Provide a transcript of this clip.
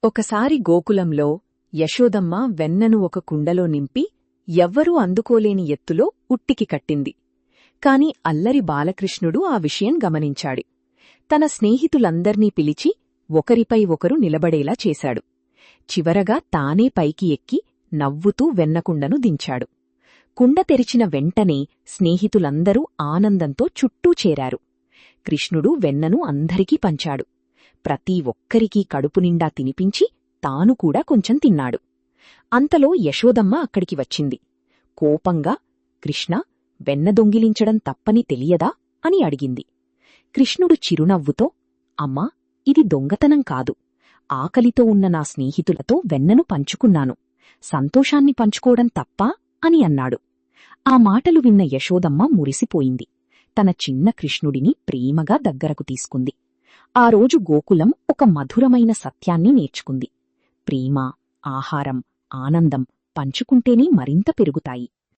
ఒకసారి గోకులంలో యశోదమ్మ వెన్నను ఒక కుండలో నింపి ఎవ్వరూ అందుకోలేని ఎత్తులో ఉట్టికి కట్టింది. కాని అల్లరి బాలకృష్ణుడు ఆ విషయం గమనించాడు. తన స్నేహితులందర్నీ పిలిచి ఒకరిపై ఒకరు నిలబడేలా చేశాడు. చివరగా తానే పైకి ఎక్కి నవ్వుతూ వెన్నకుండను దించాడు. కుండ తెరిచిన వెంటనే స్నేహితులందరూ ఆనందంతో చుట్టూ చేరారు. కృష్ణుడు వెన్నను అందరికీ పంచాడు. ప్రతి ఒక్కరికీ కడుపునిండా తినిపించి తాను కూడా కొంచెం తిన్నాడు. అంతలో యశోదమ్మ అక్కడికి వచ్చింది. కోపంగా, కృష్ణ, వెన్న దొంగిలించడం తప్పని తెలియదా అని అడిగింది. కృష్ణుడు చిరునవ్వుతో, అమ్మా, ఇది దొంగతనం కాదు. ఆకలితో ఉన్న నా స్నేహితులతో వెన్నను పంచుకున్నాను. సంతోషాన్ని పంచుకోవడం తప్పా అని అన్నాడు. ఆ మాటలు విన్న యశోదమ్మ మురిసిపోయింది. తన చిన్న కృష్ణుడిని ప్రేమగా దగ్గరకు తీసుకుంది. ఆ రోజు గోకులం ఒక మధురమైన సత్యాన్ని నేర్చుకుంది. ప్రేమ, ఆహారం, ఆనందం పంచుకుంటేనే మరింత పెరుగుతాయి.